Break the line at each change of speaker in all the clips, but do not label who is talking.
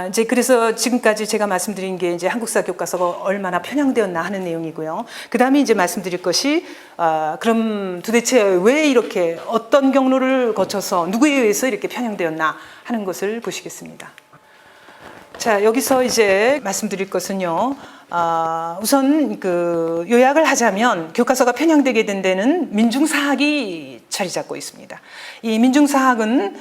이제 그래서 지금까지 제가 말씀드린 게 이제 한국사 교과서가 얼마나 편향되었나 하는 내용이고요. 그 다음에 이제 말씀드릴 것이 그럼 도대체 왜 이렇게 어떤 경로를 거쳐서 누구에 의해서 이렇게 편향되었나 하는 것을 보시겠습니다. 자, 여기서 이제 말씀드릴 것은요. 우선 그 요약을 하자면 교과서가 편향되게 된 데는 민중사학이 자리 잡고 있습니다. 이 민중사학은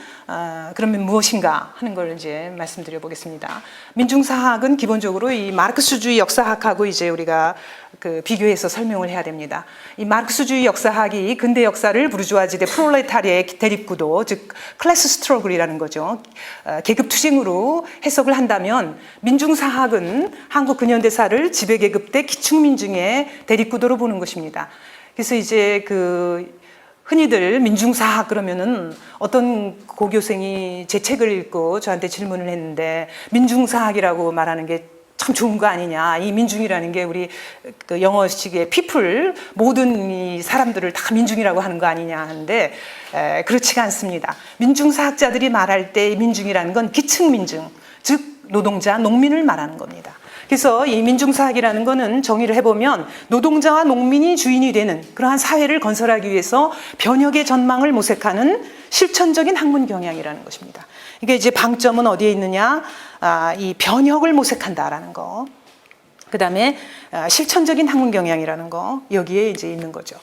그러면 무엇인가 하는 걸 이제 말씀드려 보겠습니다. 민중사학은 기본적으로 이 마르크스주의 역사학하고 이제 우리가 그 비교해서 설명을 해야 됩니다. 이 마르크스주의 역사학이 근대 역사를 부르주아지 대 프롤레타리아의 대립구도, 즉 클래스 스트러글이라는 거죠. 계급 투쟁으로 해석을 한다면 민중사학은 한국 근현대사를 지배계급 대 기축민중의 대립구도로 보는 것입니다. 그래서 이제 그 흔히들 민중사학 그러면은 어떤 고교생이 제 책을 읽고 저한테 질문을 했는데 민중사학이라고 말하는 게 참 좋은 거 아니냐. 이 민중이라는 게 우리 그 영어식의 people, 모든 이 사람들을 다 민중이라고 하는 거 아니냐 하는데 그렇지가 않습니다. 민중사학자들이 말할 때 민중이라는 건 기층민중, 즉 노동자, 농민을 말하는 겁니다. 그래서 이 민중사학이라는 거는 정의를 해보면 노동자와 농민이 주인이 되는 그러한 사회를 건설하기 위해서 변혁의 전망을 모색하는 실천적인 학문 경향이라는 것입니다. 이게 이제 방점은 어디에 있느냐? 이 변혁을 모색한다라는 거. 그 다음에 실천적인 학문 경향이라는 거 여기에 이제 있는 거죠.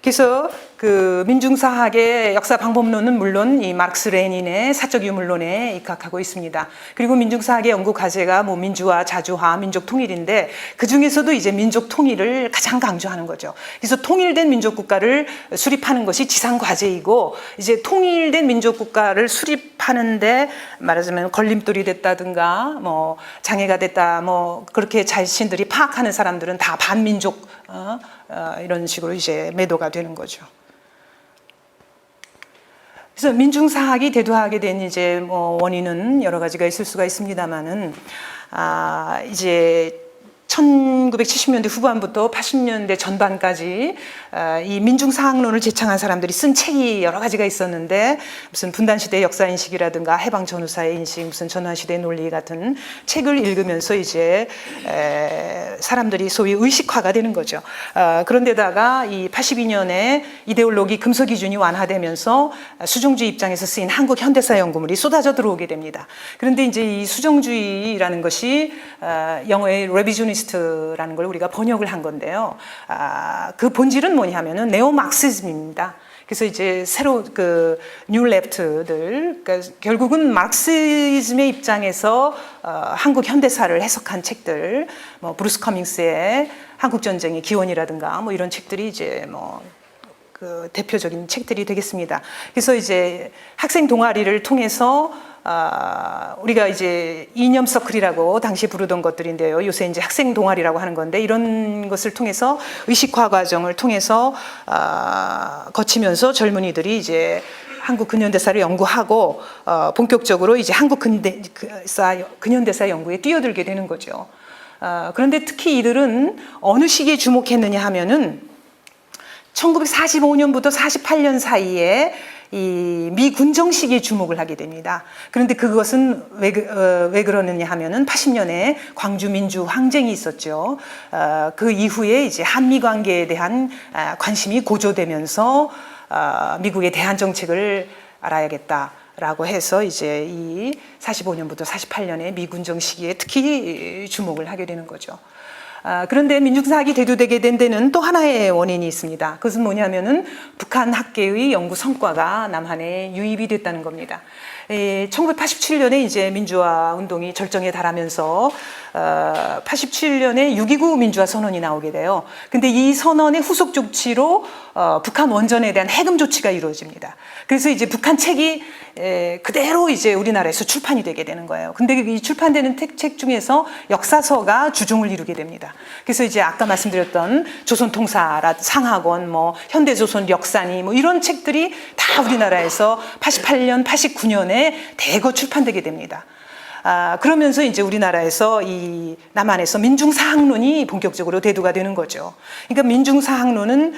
그래서 그 민중사학의 역사 방법론은 물론 이 마르크스 레닌의 사적 유물론에 입각하고 있습니다. 그리고 민중사학의 연구 과제가 뭐 민주화, 자주화, 민족 통일인데 그 중에서도 이제 민족 통일을 가장 강조하는 거죠. 그래서 통일된 민족 국가를 수립하는 것이 지상 과제이고 이제 통일된 민족 국가를 수립하는데 말하자면 걸림돌이 됐다든가 뭐 장애가 됐다 뭐 그렇게 자신들이 파악하는 사람들은 다 반민족 이런 식으로 이제 매도가 되는 거죠. 그래서 민중사학이 대두하게 된 이제 뭐 원인은 여러 가지가 있을 수가 있습니다만은 이제 1970년대 후반부터 80년대 전반까지 이 민중사학론을 제창한 사람들이 쓴 책이 여러 가지가 있었는데 무슨 분단시대의 역사인식이라든가 해방전후사의 인식, 무슨 전환시대의 논리 같은 책을 읽으면서 이제 사람들이 소위 의식화가 되는 거죠. 그런데다가 이 82년에 이데올로기 금서기준이 완화되면서 수종주의 입장에서 쓰인 한국 현대사 연구물이 쏟아져 들어오게 됩니다. 그런데 이제 이 수종주의라는 것이 영어의 레비주니스트라는 걸 우리가 번역을 한 건데요. 그 본질은 뭐냐면은 네오마르크시즘입니다. 그래서 이제 새로 그 뉴 레프트들, 그러니까 결국은 마르크시즘의 입장에서 한국 현대사를 해석한 책들, 뭐 브루스 커밍스의 한국 전쟁의 기원이라든가 뭐 이런 책들이 이제 뭐 그 대표적인 책들이 되겠습니다. 그래서 이제 학생 동아리를 통해서 우리가 이제 이념 서클이라고 당시 부르던 것들인데요. 요새 이제 학생 동아리라고 하는 건데 이런 것을 통해서 의식화 과정을 통해서 거치면서 젊은이들이 이제 한국 근현대사를 연구하고 본격적으로 이제 한국 근현대사 연구에 뛰어들게 되는 거죠. 그런데 특히 이들은 어느 시기에 주목했느냐 하면은 1945년부터 48년 사이에 이 미군정 시기에 주목을 하게 됩니다. 그런데 그것은 왜 그러느냐 하면은 80년에 광주 민주 항쟁이 있었죠. 그 이후에 이제 한미 관계에 대한 관심이 고조되면서 미국의 대한 정책을 알아야겠다라고 해서 이제 이 45년부터 48년의 미군정 시기에 특히 주목을 하게 되는 거죠. 그런데 민중사학이 대두되게 된 데는 또 하나의 원인이 있습니다. 그것은 뭐냐면은 북한 학계의 연구 성과가 남한에 유입이 됐다는 겁니다. 1987년에 이제 민주화 운동이 절정에 달하면서 87년에 6.29 민주화 선언이 나오게 돼요. 근데 이 선언의 후속 조치로 북한 원전에 대한 해금 조치가 이루어집니다. 그래서 이제 북한 책이 그대로 이제 우리나라에서 출판이 되게 되는 거예요. 근데 이 출판되는 책 중에서 역사서가 주종을 이루게 됩니다. 그래서 이제 아까 말씀드렸던 조선통사, 상학원, 뭐 현대조선 역사니 뭐 이런 책들이 다 우리나라에서 88년, 89년에 대거 출판되게 됩니다. 그러면서 이제 우리나라에서 이 남한에서 민중사학론이 본격적으로 대두가 되는 거죠. 그러니까 민중사학론은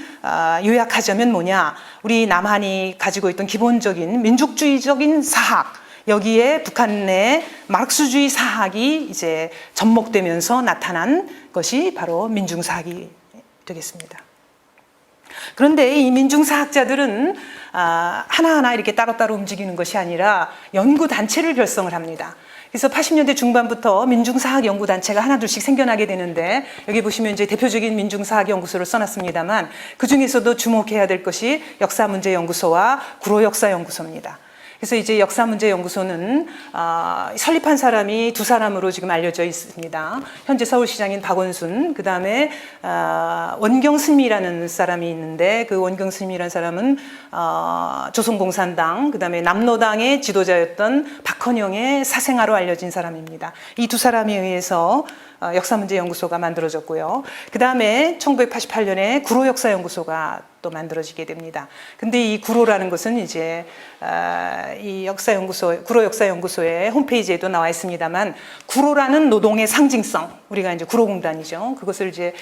요약하자면 뭐냐, 우리 남한이 가지고 있던 기본적인 민족주의적인 사학, 여기에 북한 내 마르크스주의 사학이 이제 접목되면서 나타난 것이 바로 민중사학이 되겠습니다. 그런데 이 민중사학자들은 하나하나 이렇게 따로따로 움직이는 것이 아니라 연구단체를 결성을 합니다. 그래서 80년대 중반부터 민중사학 연구단체가 하나둘씩 생겨나게 되는데, 여기 보시면 이제 대표적인 민중사학 연구소를 써놨습니다만, 그 중에서도 주목해야 될 것이 역사문제연구소와 구로역사연구소입니다. 그래서 이제 역사문제연구소는 설립한 사람이 두 사람으로 지금 알려져 있습니다. 현재 서울시장인 박원순, 그 다음에 원경스님이라는 사람이 있는데, 그 원경스님이라는 사람은 조선공산당, 그 다음에 남로당의 지도자였던 박헌영의 사생아로 알려진 사람입니다. 이 두 사람에 의해서 역사문제연구소가 만들어졌고요. 그 다음에 1988년에 구로역사연구소가 또 만들어지게 됩니다. 근데 이 구로라는 것은 이제 이 역사연구소, 구로역사연구소의 홈페이지에도 나와 있습니다만, 구로라는 노동의 상징성, 우리가 이제 구로공단이죠. 그것을 이제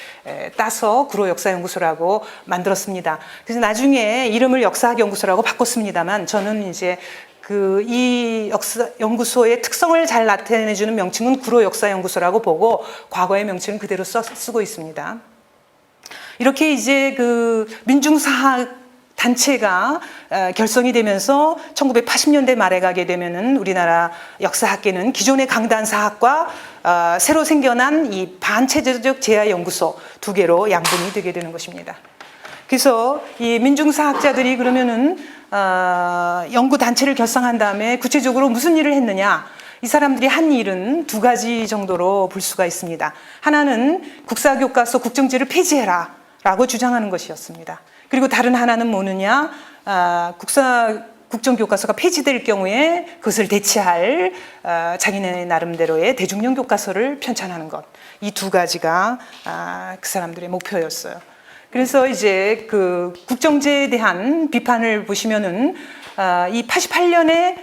따서 구로역사연구소라고 만들었습니다. 그래서 나중에 이름을 역사학연구소라고 바꿨습니다만, 저는 이제 이 역사연구소의 특성을 잘 나타내주는 명칭은 구로역사연구소라고 보고 과거의 명칭은 그대로 쓰고 있습니다. 이렇게 이제 그 민중사학 단체가 결성이 되면서 1980년대 말에 가게 되면은 우리나라 역사학계는 기존의 강단사학과 새로 생겨난 이 반체제적 제야연구소 두 개로 양분이 되게 되는 것입니다. 그래서 이 민중사학자들이 그러면은 연구단체를 결성한 다음에 구체적으로 무슨 일을 했느냐, 이 사람들이 한 일은 두 가지 정도로 볼 수가 있습니다. 하나는 국사교과서 국정제를 폐지해라 라고 주장하는 것이었습니다. 그리고 다른 하나는 뭐느냐, 국정교과서가 폐지될 경우에 그것을 대체할 자기네 나름대로의 대중용 교과서를 편찬하는 것, 이 두 가지가 그 사람들의 목표였어요. 그래서 이제 그 국정제에 대한 비판을 보시면은 이 88년에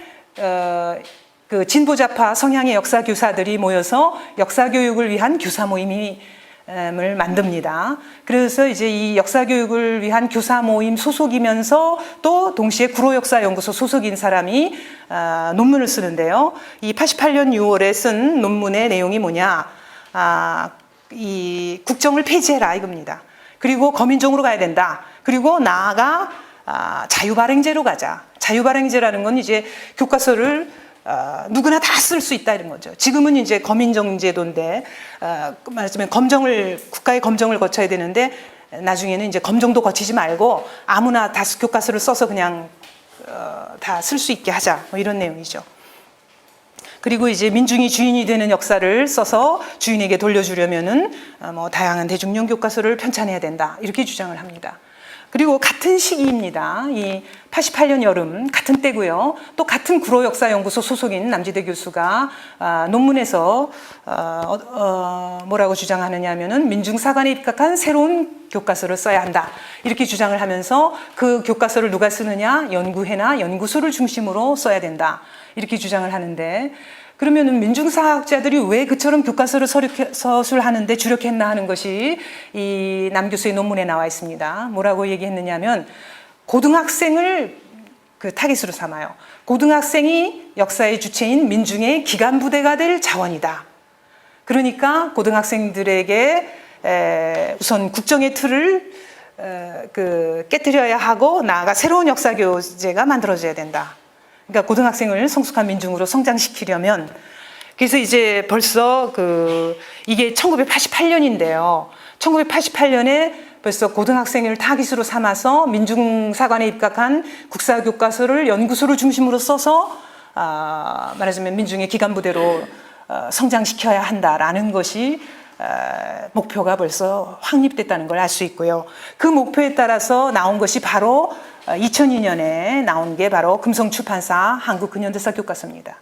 그 진보좌파 성향의 역사 교사들이 모여서 역사 교육을 위한 교사 모임을 만듭니다. 그래서 이제 이 역사 교육을 위한 교사 모임 소속이면서 또 동시에 구로역사연구소 소속인 사람이 논문을 쓰는데요. 이 88년 6월에 쓴 논문의 내용이 뭐냐, 이 국정을 폐지해라 이겁니다. 그리고 거민정으로 가야 된다. 그리고 나아가 자유발행제로 가자. 자유발행제라는 건 이제 교과서를 누구나 다 쓸 수 있다 이런 거죠. 지금은 이제 거민정제도인데 말하자면 국가의 검정을 거쳐야 되는데, 나중에는 이제 검정도 거치지 말고 아무나 다 교과서를 써서 그냥 다 쓸 수 있게 하자, 뭐 이런 내용이죠. 그리고 이제 민중이 주인이 되는 역사를 써서 주인에게 돌려주려면은 뭐 다양한 대중용 교과서를 편찬해야 된다, 이렇게 주장을 합니다. 그리고 같은 시기입니다. 이 88년 여름 같은 때고요. 또 같은 구로역사연구소 소속인 남지대 교수가 논문에서 뭐라고 주장하느냐 하면은 민중사관에 입각한 새로운 교과서를 써야 한다, 이렇게 주장을 하면서 그 교과서를 누가 쓰느냐, 연구회나 연구소를 중심으로 써야 된다, 이렇게 주장을 하는데, 그러면은 민중사학자들이 왜 그처럼 교과서를 서술하는데 주력했나 하는 것이 이 남 교수의 논문에 나와 있습니다. 뭐라고 얘기했느냐면, 고등학생을 그 타깃으로 삼아요. 고등학생이 역사의 주체인 민중의 기간부대가 될 자원이다. 그러니까 고등학생들에게 우선 국정의 틀을 깨뜨려야 하고, 나아가 새로운 역사 교재가 만들어져야 된다. 그러니까 고등학생을 성숙한 민중으로 성장시키려면, 그래서 이제 벌써 이게 1988년인데요. 1988년에 벌써 고등학생을 타깃으로 삼아서 민중사관에 입각한 국사교과서를 연구소를 중심으로 써서 말하자면 민중의 기간부대로 성장시켜야 한다라는 것이 목표가 벌써 확립됐다는 걸 알 수 있고요. 그 목표에 따라서 나온 것이 바로 2002년에 나온 게 바로 금성출판사 한국근현대사 교과서입니다.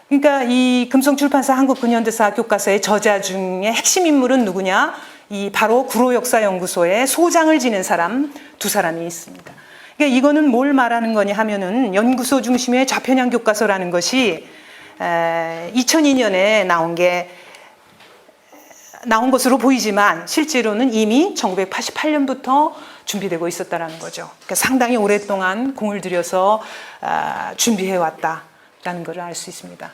그러니까 이 금성출판사 한국근현대사 교과서의 저자 중에 핵심 인물은 누구냐? 이 바로 구로역사연구소의 소장을 지낸 사람 두 사람이 있습니다. 그러니까 이거는 뭘 말하는 거냐 하면은, 연구소 중심의 좌편향 교과서라는 것이 2002년에 나온 것으로 보이지만 실제로는 이미 1988년부터 준비되고 있었다는 거죠. 그러니까 상당히 오랫동안 공을 들여서 준비해왔다. 있다라는 것을 알 수 있습니다.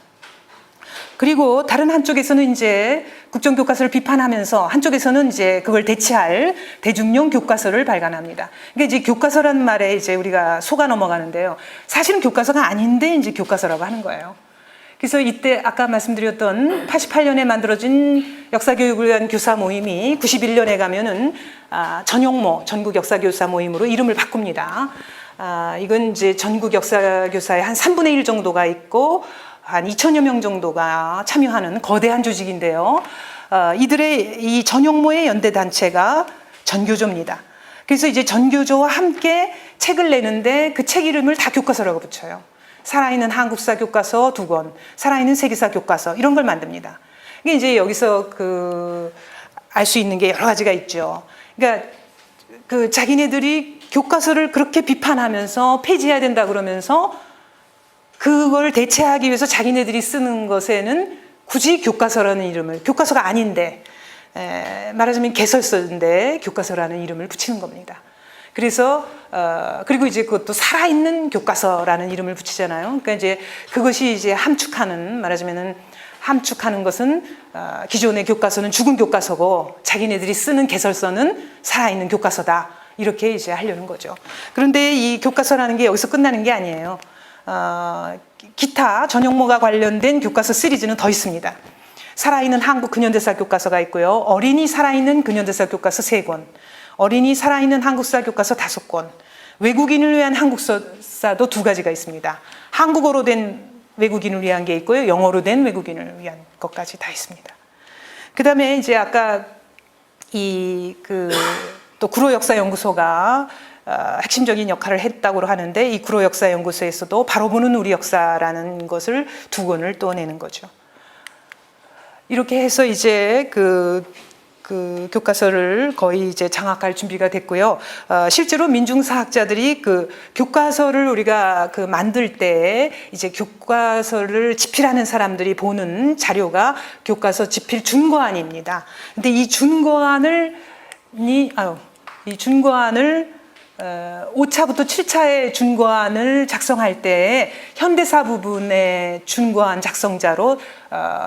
그리고 다른 한쪽에서는 이제 국정교과서를 비판하면서 한쪽에서는 이제 그걸 대체할 대중용 교과서를 발간합니다. 그러니까 이제 교과서라는 말에 이제 우리가 속아 넘어가는데요. 사실은 교과서가 아닌데 이제 교과서라고 하는 거예요. 그래서 이때 아까 말씀드렸던 88년에 만들어진 역사교육을 위한 교사 모임이 91년에 가면은 전용모 전국 역사교사 모임으로 이름을 바꿉니다. 이건 이제 전국 역사교사의 한 3분의 1 정도가 있고 한 2천여 명 정도가 참여하는 거대한 조직인데요. 이들의 이 전용모의 연대단체가 전교조입니다. 그래서 이제 전교조와 함께 책을 내는데 그 책 이름을 다 교과서라고 붙여요. 살아있는 한국사 교과서 2권, 살아있는 세계사 교과서 이런 걸 만듭니다. 이게 이제 여기서 알 수 있는 게 여러 가지가 있죠. 그러니까 자기네들이 교과서를 그렇게 비판하면서 폐지해야 된다 그러면서 그걸 대체하기 위해서 자기네들이 쓰는 것에는 굳이 교과서라는 이름을, 교과서가 아닌데 말하자면 개설서인데 교과서라는 이름을 붙이는 겁니다. 그래서 그리고 이제 그것도 살아있는 교과서라는 이름을 붙이잖아요. 그러니까 이제 그것이 이제 말하자면은 함축하는 것은 기존의 교과서는 죽은 교과서고 자기네들이 쓰는 개설서는 살아있는 교과서다. 이렇게 이제 하려는 거죠. 그런데 이 교과서라는 게 여기서 끝나는 게 아니에요. 기타 전용모가 관련된 교과서 시리즈는 더 있습니다. 살아있는 한국 근현대사 교과서가 있고요. 어린이 살아있는 근현대사 교과서 3권, 어린이 살아있는 한국사 교과서 5권, 외국인을 위한 한국사도 2가지가 있습니다. 한국어로 된 외국인을 위한 게 있고요. 영어로 된 외국인을 위한 것까지 다 있습니다. 그 다음에 이제 아까 또 구로역사연구소가 핵심적인 역할을 했다고 하는데 이 구로역사연구소에서도 바로 보는 우리 역사라는 것을 2권을 또 내는 거죠. 이렇게 해서 이제 그 교과서를 거의 이제 장악할 준비가 됐고요. 실제로 민중사학자들이 그 교과서를 우리가 만들 때 이제 교과서를 집필하는 사람들이 보는 자료가 교과서 집필 준거안입니다. 근데 이 준거안을 5차부터 7차의 준거안을 작성할 때 현대사 부분의 준거안 작성자로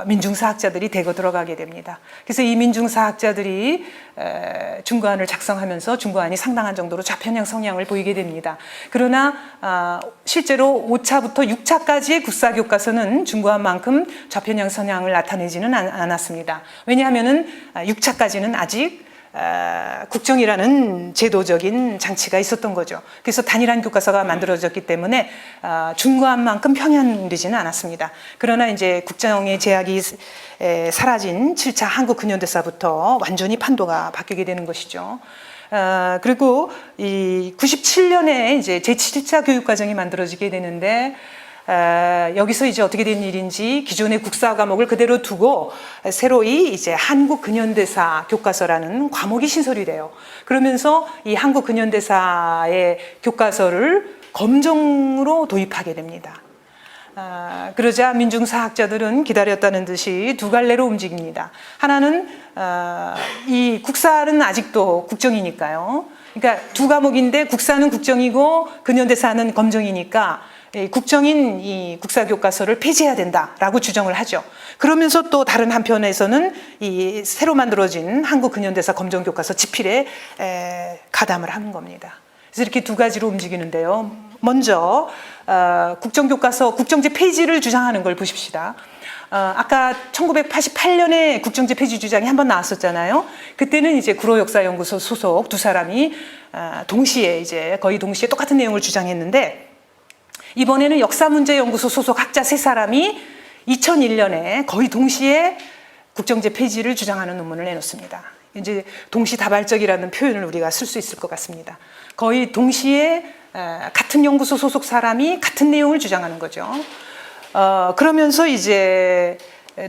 민중사학자들이 대거 들어가게 됩니다. 그래서 이 민중사학자들이 준거안을 작성하면서 준거안이 상당한 정도로 좌편향 성향을 보이게 됩니다. 그러나 실제로 5차부터 6차까지의 국사교과서는 준거안만큼 좌편향 성향을 나타내지는 않았습니다. 왜냐하면 6차까지는 아직 국정이라는 제도적인 장치가 있었던 거죠. 그래서 단일한 교과서가 만들어졌기 때문에 준거안만큼 편향되지는 않았습니다. 그러나 이제 국정의 제약이 사라진 7차 한국 근현대사부터 완전히 판도가 바뀌게 되는 것이죠. 그리고 이 97년에 이제 제7차 교육과정이 만들어지게 되는데 여기서 이제 어떻게 된 일인지 기존의 국사 과목을 그대로 두고 새로이 이제 한국 근현대사 교과서라는 과목이 신설이 돼요. 그러면서 이 한국 근현대사의 교과서를 검정으로 도입하게 됩니다. 그러자 민중사학자들은 기다렸다는 듯이 2갈래로 움직입니다. 하나는 이 국사는 아직도 국정이니까요. 그러니까 2과목인데 국사는 국정이고 근현대사는 검정이니까 국정인 이 국사교과서를 폐지해야 된다라고 주장을 하죠. 그러면서 또 다른 한편에서는 이 새로 만들어진 한국 근현대사 검정교과서 집필에 가담을 하는 겁니다. 그래서 이렇게 2가지로 움직이는데요. 먼저 국정교과서 국정제 폐지를 주장하는 걸 보십시다. 아까 1988년에 국정제 폐지 주장이 한번 나왔었잖아요. 그때는 이제 구로역사연구소 소속 2사람이 동시에 이제 거의 동시에 똑같은 내용을 주장했는데 이번에는 역사문제연구소 소속 학자 3사람이 2001년에 거의 동시에 국정제 폐지를 주장하는 논문을 내놓습니다. 이제 동시다발적이라는 표현을 우리가 쓸 수 있을 것 같습니다. 거의 동시에 같은 연구소 소속 사람이 같은 내용을 주장하는 거죠. 그러면서 이제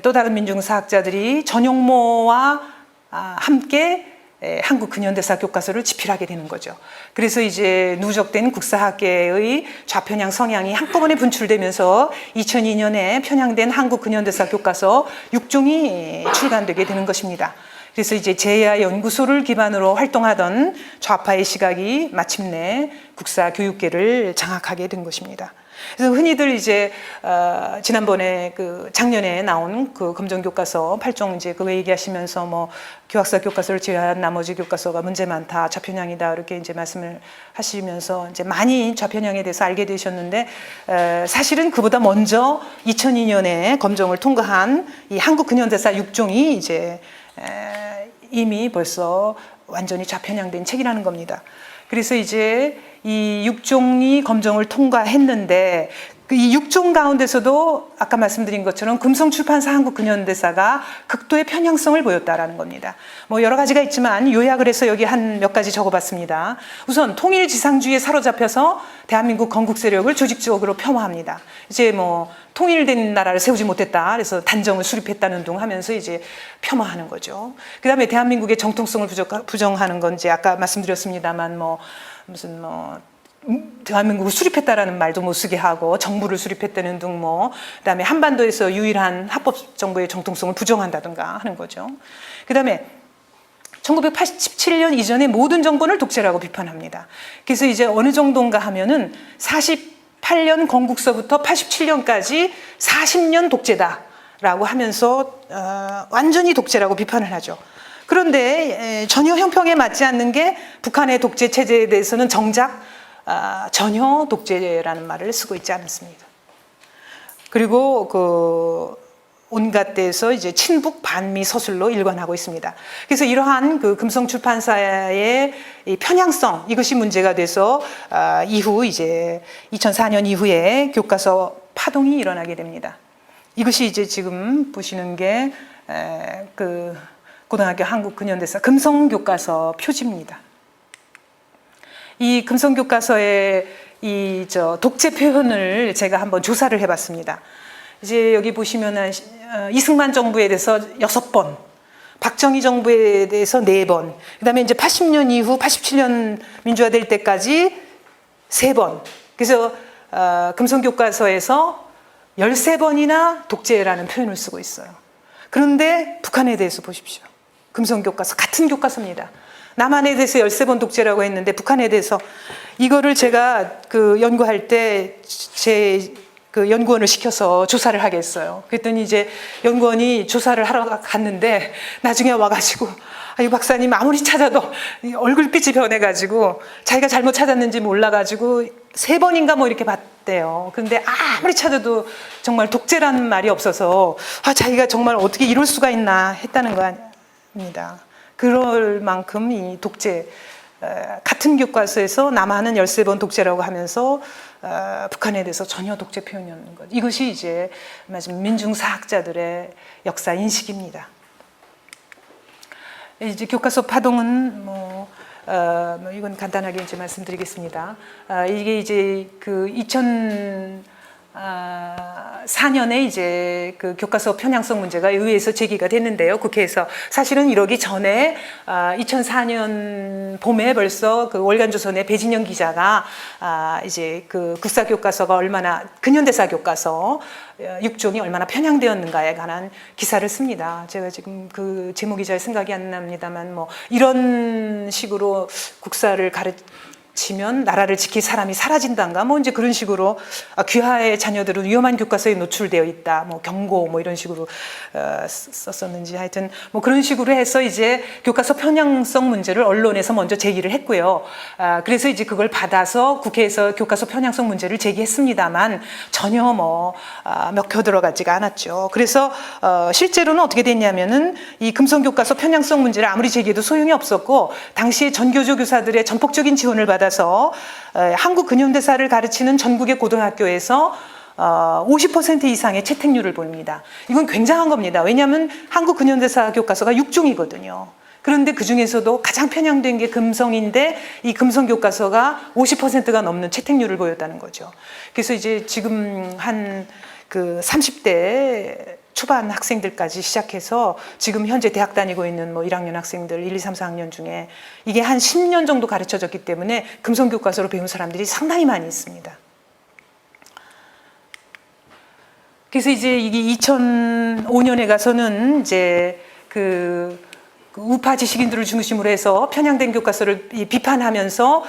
또 다른 민중사학자들이 전용모와 함께 한국 근현대사 교과서를 집필하게 되는 거죠. 그래서 이제 누적된 국사학계의 좌편향 성향이 한꺼번에 분출되면서 2002년에 편향된 한국 근현대사 교과서 6종이 출간되게 되는 것입니다. 그래서 이제 제야 연구소를 기반으로 활동하던 좌파의 시각이 마침내 국사 교육계를 장악하게 된 것입니다. 그래서 흔히들 이제 지난번에 그 작년에 나온 그 검정교과서 8종 이제 그거 얘기하시면서 뭐 교학사 교과서를 제외한 나머지 교과서가 문제 많다, 좌편향이다 이렇게 이제 말씀을 하시면서 이제 많이 좌편향에 대해서 알게 되셨는데 사실은 그보다 먼저 2002년에 검정을 통과한 이 한국 근현대사 6종이 이제 이미 벌써 완전히 좌편향된 책이라는 겁니다. 그래서 이제 이 6종이 검정을 통과했는데 이 6종 가운데서도 아까 말씀드린 것처럼 금성출판사 한국근현대사가 극도의 편향성을 보였다라는 겁니다. 뭐 여러 가지가 있지만 요약을 해서 여기 한 몇 가지 적어봤습니다. 우선 통일지상주의에 사로잡혀서 대한민국 건국 세력을 조직적으로 폄하합니다. 이제 뭐 통일된 나라를 세우지 못했다, 그래서 단정을 수립했다는 둥 하면서 이제 폄하하는 거죠. 그 다음에 대한민국의 정통성을 부정하는 건 이제 아까 말씀드렸습니다만 뭐 무슨 뭐 대한민국을 수립했다라는 말도 못 쓰게 하고 정부를 수립했다는 등 뭐 그다음에 한반도에서 유일한 합법 정부의 정통성을 부정한다든가 하는 거죠. 그다음에 1987년 이전의 모든 정권을 독재라고 비판합니다. 그래서 이제 어느 정도인가 하면은 48년 건국서부터 87년까지 40년 독재다라고 하면서 완전히 독재라고 비판을 하죠. 그런데 전혀 형평에 맞지 않는 게 북한의 독재 체제에 대해서는 정작 전혀 독재라는 말을 쓰고 있지 않습니다. 그리고 그 온갖 데에서 이제 친북 반미 서술로 일관하고 있습니다. 그래서 이러한 그 금성출판사의 이 편향성 이것이 문제가 돼서 이후 이제 2004년 이후에 교과서 파동이 일어나게 됩니다. 이것이 이제 지금 보시는 게 그 고등학교 한국근현대사 금성교과서 표지입니다. 이 금성교과서의 이 독재 표현을 제가 한번 조사를 해봤습니다. 이제 여기 보시면은 이승만 정부에 대해서 6번, 박정희 정부에 대해서 4번, 그다음에 이제 80년 이후 87년 민주화될 때까지 3번. 그래서 금성교과서에서 13번이나 독재라는 표현을 쓰고 있어요. 그런데 북한에 대해서 보십시오. 금성교과서 같은 교과서입니다. 남한에 대해서 13번 독재라고 했는데 북한에 대해서 이거를 제가 그 연구할 때 제 그 연구원을 시켜서 조사를 하겠어요. 그랬더니 이제 연구원이 조사를 하러 갔는데 나중에 와가지고 이 박사님 아무리 찾아도 얼굴빛이 변해가지고 자기가 잘못 찾았는지 몰라가지고 3번인가 뭐 이렇게 봤대요. 그런데 아무리 찾아도 정말 독재라는 말이 없어서 자기가 정말 어떻게 이럴 수가 있나 했다는 거 아닙니다. 그럴 만큼 이 독재 같은 교과서에서 남한은 13번 독재라고 하면서 북한에 대해서 전혀 독재 표현이었는 것. 이것이 이제 민중사학자들의 역사 인식입니다. 이제 교과서 파동은 뭐 이건 간단하게 이제 말씀드리겠습니다. 이게 이제 그 2004년에 이제 그 교과서 편향성 문제가 의회에서 제기가 됐는데요. 국회에서 사실은 이러기 전에 2004년 봄에 벌써 그 월간조선의 배진영 기자가 이제 그 국사교과서가 얼마나 근현대사 교과서 6종이 얼마나 편향되었는가에 관한 기사를 씁니다. 제가 지금 그 제목이 잘 생각이 안 납니다만 뭐 이런 식으로 국사를 가르치면 나라를 지킬 사람이 사라진단가 뭐 이제 그런 식으로 귀하의 자녀들은 위험한 교과서에 노출되어 있다 뭐 경고 뭐 이런 식으로 썼었는지 하여튼 뭐 그런 식으로 해서 이제 교과서 편향성 문제를 언론에서 먼저 제기를 했고요. 그래서 이제 그걸 받아서 국회에서 교과서 편향성 문제를 제기했습니다만 전혀 뭐 먹혀 들어가지가 않았죠. 그래서 실제로는 어떻게 됐냐면은 이 금성교과서 편향성 문제를 아무리 제기해도 소용이 없었고 당시에 전교조 교사들의 전폭적인 지원을 받아서 한국 근현대사를 가르치는 전국의 고등학교에서 50% 이상의 채택률을 보입니다. 이건 굉장한 겁니다. 왜냐하면 한국 근현대사 교과서가 6종이거든요. 그런데 그 중에서도 가장 편향된 게 금성인데 이 금성 교과서가 50%가 넘는 채택률을 보였다는 거죠. 그래서 이제 지금 한 그 30대 초반 학생들까지 시작해서 지금 현재 대학 다니고 있는 뭐 1학년 학생들 1, 2, 3, 4학년 중에 이게 한 10년 정도 가르쳐졌기 때문에 금성 교과서로 배운 사람들이 상당히 많이 있습니다. 그래서 이제 이게 2005년에 가서는 이제 그 그 우파 지식인들을 중심으로 해서 편향된 교과서를 비판하면서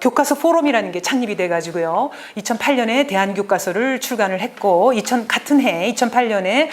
교과서 포럼이라는 게 창립이 돼가지고요. 2008년에 대한교과서를 출간을 했고 같은 해 2008년에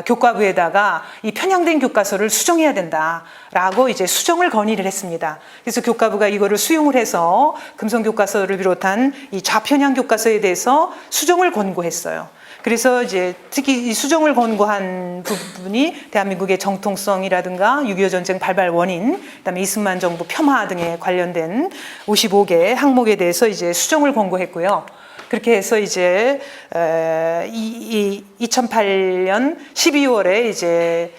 교과부에다가 이 편향된 교과서를 수정해야 된다라고 이제 수정을 건의를 했습니다. 그래서 교과부가 이거를 수용을 해서 금성교과서를 비롯한 이 좌편향 교과서에 대해서 수정을 권고했어요. 그래서 이제 특히 이 수정을 권고한 부분이 대한민국의 정통성이라든가 6.25 전쟁 발발 원인, 그다음에 이승만 정부 폄하 등에 관련된 55개 항목에 대해서 이제 수정을 권고했고요. 그렇게 해서 이제 2008년 12월에 이제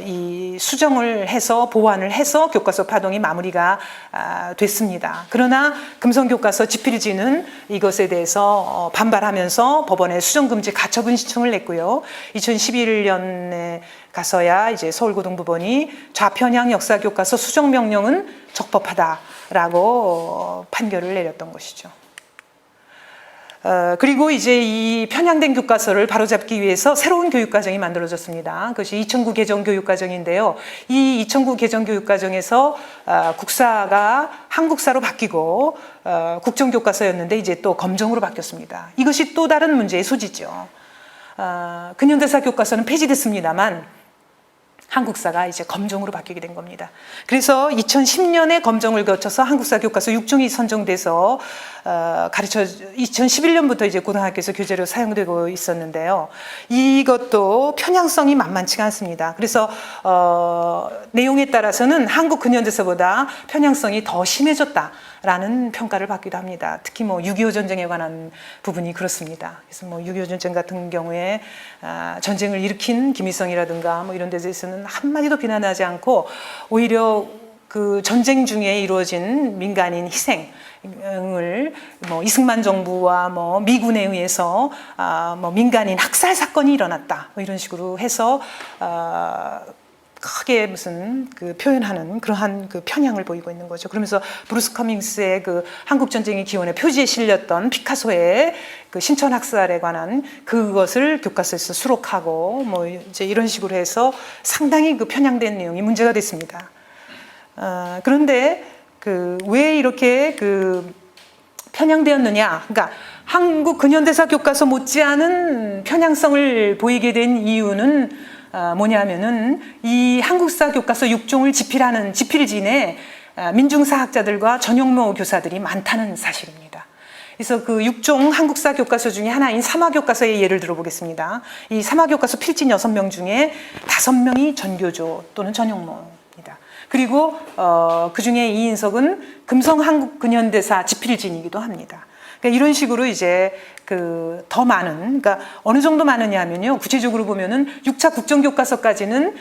이 수정을 해서 보완을 해서 교과서 파동이 마무리가 됐습니다. 그러나 금성교과서 집필지는 이것에 대해서 반발하면서 법원에 수정금지 가처분 신청을 냈고요. 2011년에 가서야 이제 서울고등법원이 좌편향 역사교과서 수정 명령은 적법하다라고 판결을 내렸던 것이죠. 그리고 이제 이 편향된 교과서를 바로잡기 위해서 새로운 교육과정이 만들어졌습니다. 그것이 2009 개정 교육과정인데요. 이 2009 개정 교육과정에서 국사가 한국사로 바뀌고 국정교과서였는데 이제 또 검정으로 바뀌었습니다. 이것이 또 다른 문제의 소지죠. 근현대사 교과서는 폐지됐습니다만 한국사가 이제 검정으로 바뀌게 된 겁니다. 그래서 2010년에 검정을 거쳐서 한국사 교과서 6종이 선정돼서 2011년부터 이제 고등학교에서 교재로 사용되고 있었는데요. 이것도 편향성이 만만치가 않습니다. 그래서 내용에 따라서는 한국 근현대사보다 편향성이 더 심해졌다라는 평가를 받기도 합니다. 특히 뭐 6.25 전쟁에 관한 부분이 그렇습니다. 그래서 뭐 6.25 전쟁 같은 경우에 전쟁을 일으킨 김일성이라든가 뭐 이런 데서는 한마디도 비난하지 않고 오히려 그 전쟁 중에 이루어진 민간인 희생을 뭐 이승만 정부와 뭐 미군에 의해서 뭐 민간인 학살 사건이 일어났다 뭐 이런 식으로 해서 크게 무슨 그 표현하는 그러한 그 편향을 보이고 있는 거죠. 그러면서 브루스 커밍스의 그 한국 전쟁의 기원의 표지에 실렸던 피카소의 그 신천 학살에 관한 그것을 교과서에서 수록하고 뭐 이제 이런 식으로 해서 상당히 그 편향된 내용이 문제가 됐습니다. 그런데 그 왜 이렇게 그 편향되었느냐? 그러니까 한국 근현대사 교과서 못지않은 편향성을 보이게 된 이유는 뭐냐면은 이 한국사 교과서 6종을 집필하는 집필진에 민중사학자들과 전용모 교사들이 많다는 사실입니다. 그래서 그 6종 한국사 교과서 중에 하나인 삼화교과서의 예를 들어보겠습니다. 이 삼화교과서 필진 6명 중에 5명이 전교조 또는 전용모입니다. 그리고 그 중에 이인석은 금성 한국 근현대사 집필진이기도 합니다. 그러니까 이런 식으로 이제 그 더 많은, 그러니까 어느 정도 많으냐면요. 구체적으로 보면은 6차 국정교과서까지는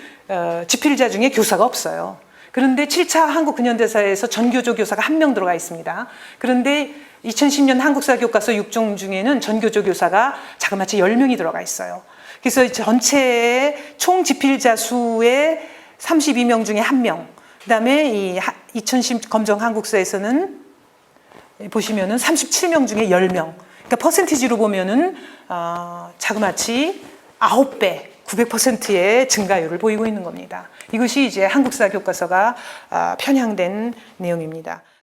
집필자 중에 교사가 없어요. 그런데 7차 한국 근현대사에서 전교조 교사가 1명 들어가 있습니다. 그런데 2010년 한국사 교과서 6종 중에는 전교조 교사가 자그마치 10명이 들어가 있어요. 그래서 전체 총 집필자 수의 32명 중에 1명. 그다음에 이 2010 검정 한국사에서는 보시면은 37명 중에 10명. 그러니까 퍼센티지로 보면은 자그마치 9배, 900%의 증가율을 보이고 있는 겁니다. 이것이 이제 한국사 교과서가 편향된 내용입니다.